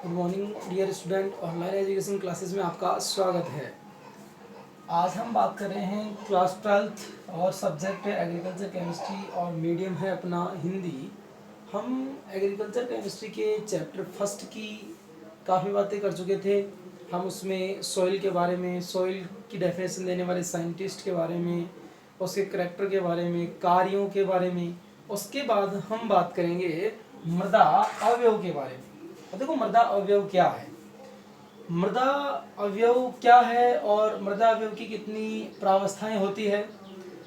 Good morning dear student, online education classes में आपका स्वागत है। आज हम बात कर रहे हैं क्लास 12th और सब्जेक्ट है एग्रीकल्चर केमिस्ट्री और मीडियम है अपना हिंदी। हम एग्रीकल्चर केमिस्ट्री के चैप्टर फर्स्ट की काफ़ी बातें कर चुके थे। हम उसमें सॉइल के बारे में, सॉइल की डेफिनेशन देने वाले साइंटिस्ट के बारे में, उसके करैक्टर के बारे में, कार्यों के बारे में। उसके बाद हम बात करेंगे मृदा अवयव के बारे में। देखो मृदा अवयव क्या है, मृदा अवयव क्या है और मृदा अवयव की कितनी प्रावस्थाएं होती है।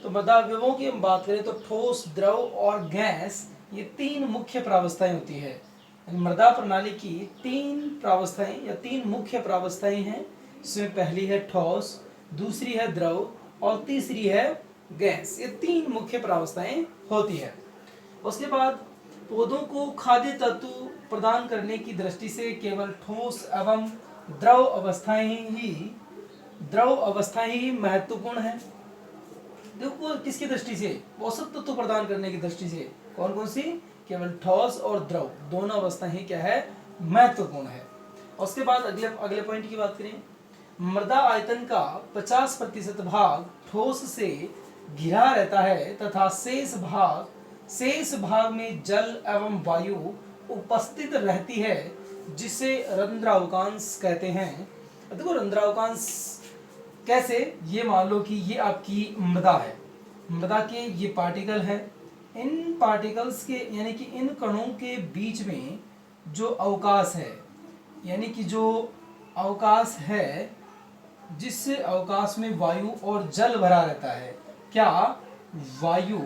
तो मृदा अवयवों की हम बात करें तो ठोस, द्रव और गैस, ये तीन मुख्य प्रावस्थाएं होती है। मृदा प्रणाली की तीन प्रावस्थाएं या तीन मुख्य प्रावस्थाएं हैं। इसमें पहली है ठोस, दूसरी है द्रव और तीसरी है गैस। ये तीन मुख्य प्रावस्थाएं होती है। उसके बाद पौधों को खाद्य तत्व प्रदान करने की दृष्टि से केवल ठोस एवं द्रव अवस्थाएं ही महत्वपूर्ण है। देखो किसकी दृष्टि से, पोषक तत्व प्रदान करने की दृष्टि से कौन कौन सी, केवल ठोस और द्रव दोनों अवस्थाएं ही क्या है, महत्वपूर्ण है। उसके बाद अगले पॉइंट की बात करें, मृदा आयतन का 50% भाग ठोस से घिरा रहता है तथा शेष भाग में जल एवं वायु उपस्थित रहती है, जिसे रंध्रावकांश कहते हैं। देखो रंध्रावकांश कैसे, ये मान लो कि ये आपकी मृदा है, मृदा के ये पार्टिकल है, इन पार्टिकल्स के यानी कि इन कणों के बीच में जो अवकाश है, यानी कि जो अवकाश है, जिस अवकाश में वायु और जल भरा रहता है, क्या वायु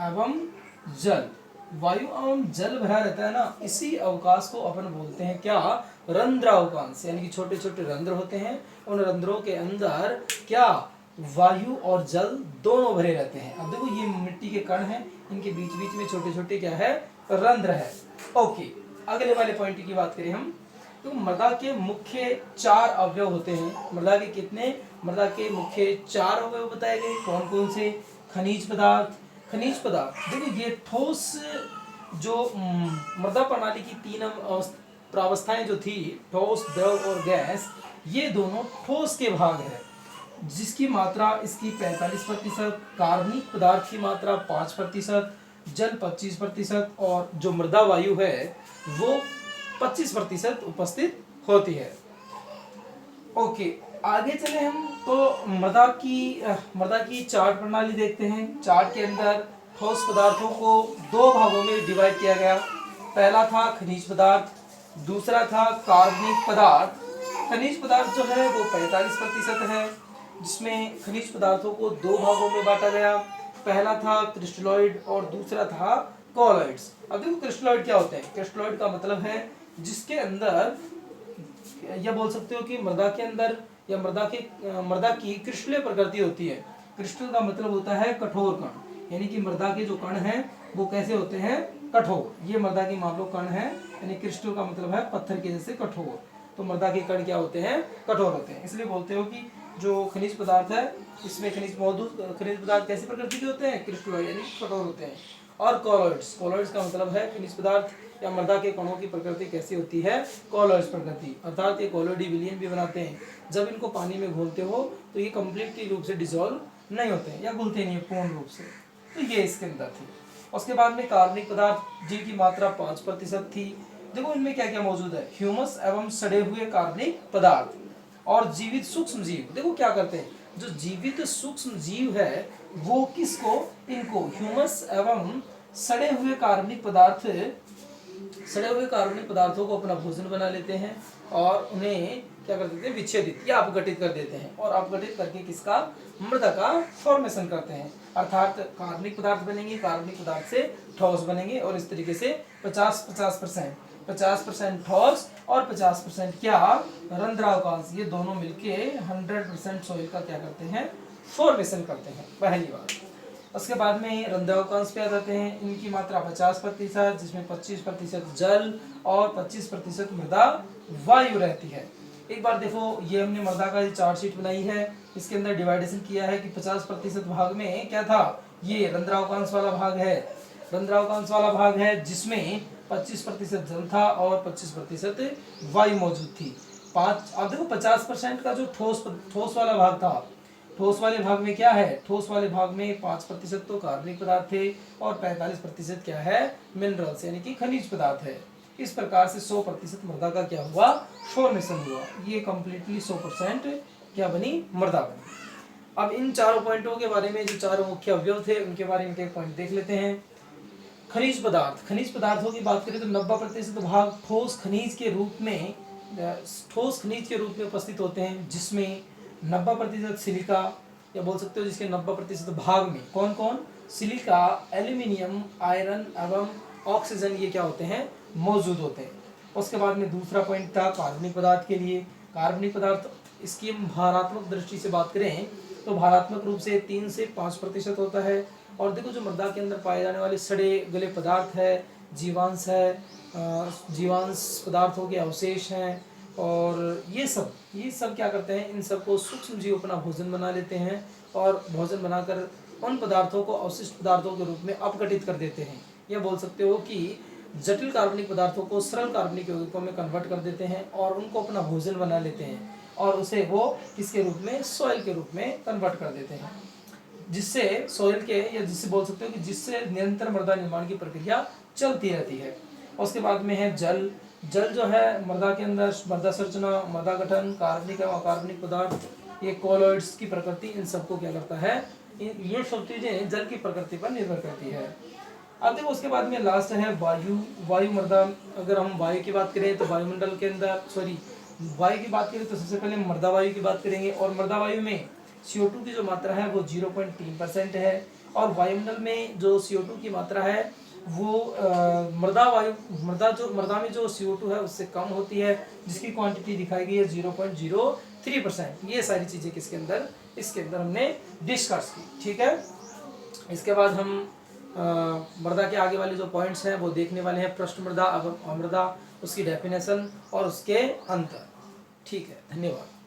एवं जल भरा रहता है ना, इसी अवकाश को अपन बोलते हैं क्या, रंध्रावकांश। यानी कि छोटे छोटे रंध्र होते हैं, उन रंध्रों के अंदर क्या, वायु और जल दोनों भरे रहते हैं। अब देखो ये मिट्टी के कण हैं, इनके बीच बीच में छोटे छोटे क्या है, रंध्र है। ओके, अगले वाले पॉइंट की बात करें हम, तो मृदा के मुख्य 4 अवयव होते हैं। मृदा के मुख्य 4 अवयव बताए गए, कौन कौन से, खनिज पदार्थ देखो ये ठोस, जो मृदा प्रणाली की तीन प्रावस्थाएं जो थी, ठोस, द्रव और गैस, ये दोनों ठोस के भाग है, जिसकी मात्रा इसकी 45%, कार्बनिक पदार्थ की मात्रा 5%, जल 25% और जो मृदा वायु है वो 25% उपस्थित होती है। ओके, आगे चले हम तो मृदा की चार्ट प्रणाली देखते हैं। चार्ट के अंदर ठोस पदार्थों को 2 भागों में डिवाइड किया गया। पहला था खनिज पदार्थ, दूसरा था कार्बनिक पदार्थ। खनिज पदार्थ जो है वो 45% है, जिसमें खनिज पदार्थों को 2 भागों में बांटा गया। पहला था क्रिस्टलॉइड और दूसरा था कॉलॉइड्स। अब देखो क्रिस्टलॉइड क्या होते हैं, क्रिस्टलॉइड का मतलब है जिसके अंदर, यह बोल सकते हो कि मृदा के अंदर या मृदा की क्रिस्टलीय प्रकृति होती है। क्रिस्टल का मतलब होता है कठोर कण, यानी कि मृदा के जो कण हैं वो कैसे होते हैं, कठोर। ये मृदा की मान लो कण है, यानी क्रिस्टल का मतलब है पत्थर के जैसे कठोर। तो मृदा के कण क्या होते हैं, कठोर होते हैं। इसलिए बोलते हो कि जो खनिज पदार्थ है, इसमें खनिज पदार्थ कैसी प्रकृति के होते हैं, क्रिस्टल यानी कठोर होते हैं। और कॉलॉइड्स का मतलब है खनिज पदार्थ या मृदा के कणों की प्रकृति कैसी होती है, कॉलॉइड्स प्रकृति, अर्थात ये कॉलोडी विलयन भी बनाते हैं। जब इनको पानी में घोलते हो तो ये कंप्लीटली रूप से डिसॉल्व नहीं होते हैं या घुलते नहीं है पूर्ण रूप से। तो ये इसके अंदर थी। उसके बाद में कार्बनिक पदार्थ जिनकी मात्रा 5% थी। देखो इनमें क्या क्या मौजूद है, ह्यूमस एवं सड़े हुए कार्बनिक पदार्थ और जीवित सूक्ष्म जीव। देखो क्या करते हैं, जो जीवित सूक्ष्म जीव है वो किसको, इनको ह्यूमस एवं सड़े हुए कार्बनिक पदार्थों को अपना भोजन बना लेते हैं और उन्हें क्या कर देते हैं, विच्छेदित या अपघटित कर देते हैं, और अपघटित करके किसका, मृदा का फॉर्मेशन करते हैं। अर्थात कार्बनिक पदार्थ बनेंगे, कार्बनिक पदार्थ से ठोस बनेंगे, और इस तरीके से 50% ठोस और 50% क्या, रंध्रावकांश, ये दोनों मिलके 100% सॉइल का क्या करते हैं, फॉर्मेशन करते हैं। पहली बात। उसके बाद में रंध्रावकांश पे आ जाते हैं। इनकी मात्रा 50%, जिसमें 25% जल और 25% मृदा वायु रहती है। एक बार देखो, ये हमने मृदा का चार्ट शीट बनाई है, इसके अंदर डिवाइडेशन किया है कि 50% भाग में क्या था, ये रंध्रावकांश वाला भाग है, जिसमें 25% जल था और 25% वायु मौजूद थी। अब देखो 50% का जो ठोस वाला भाग था, ठोस वाले भाग में क्या है, ठोस वाले भाग में 5% तो कार्बनिक पदार्थ थे और 45% क्या है, मिनरल्स यानी कि खनिज पदार्थ है। इस प्रकार से 100% मृदा का क्या हुआ, फॉर्मेशन हुआ। ये कंप्लीटली 100% क्या बनी, मृदा बनी। अब इन चारों पॉइंटों के बारे में, जो चारों मुख्य अवयव थे उनके बारे में एक पॉइंट देख लेते हैं। खनिज पदार्थ, खनिज पदार्थों की बात करें तो 90% भाग ठोस खनिज के रूप में उपस्थित होते हैं, जिसमें 90% सिलिका, या बोल सकते हो जिसके 90% भाग में कौन कौन, सिलिका, एल्यूमिनियम, आयरन एवं ऑक्सीजन, ये क्या होते हैं, मौजूद होते हैं। उसके बाद में दूसरा पॉइंट था कार्बनिक पदार्थ के लिए। कार्बनिक पदार्थ, इसकी भारात्मक दृष्टि से बात करें तो भारात्मक रूप से 3 से 5% होता है। और देखो जो मृदा के अंदर पाए जाने वाले सड़े गले पदार्थ है, जीवांश है, जीवांश पदार्थों के अवशेष हैं, और ये सब क्या करते हैं, इन सबको सूक्ष्म जीव अपना भोजन बना लेते हैं और भोजन बनाकर उन पदार्थों को अवशिष्ट पदार्थों के रूप में अपघटित कर देते हैं। यह बोल सकते हो कि जटिल कार्बनिक पदार्थों को सरल कार्बनिक यौगिकों में कन्वर्ट कर देते हैं और उनको अपना भोजन बना लेते हैं और उसे वो किसके रूप में, सॉइल के रूप में कन्वर्ट कर देते हैं, जिससे सॉइल के, या जिससे बोल सकते हो कि जिससे निरंतर मृदा निर्माण की प्रक्रिया चलती रहती है। उसके बाद में है जल। जल जो है मृदा के अंदर मृदा संरचना, मृदा गठन, कार्बनिक एवं अकार्बनिक पदार्थ, ये कोलॉइड्स की प्रकृति, इन सबको क्या करता है, ये सब चीजें जल की प्रकृति पर निर्भर करती है। अब देखो उसके बाद में लास्ट है वायु। वायु मृदा, अगर हम वायु की बात करें तो वायुमंडल के अंदर, वायु की बात करें तो सबसे पहले मृदा वायु की बात करेंगे, और मृदा वायु में CO2 की जो मात्रा है वो 0.3% है, और वायुमंडल में जो CO2 की मात्रा है वो मृदा में जो CO2 है उससे कम होती है, जिसकी क्वांटिटी दिखाई गई है 0.03%। ये सारी चीजें इसके अंदर हमने डिस्कस की, ठीक है। इसके बाद हम मृदा के आगे वाले जो पॉइंट्स हैं वो देखने वाले हैं, पृष्ठ मृदा, अमृदा, उसकी डेफिनेशन और उसके अंतर, ठीक है। धन्यवाद।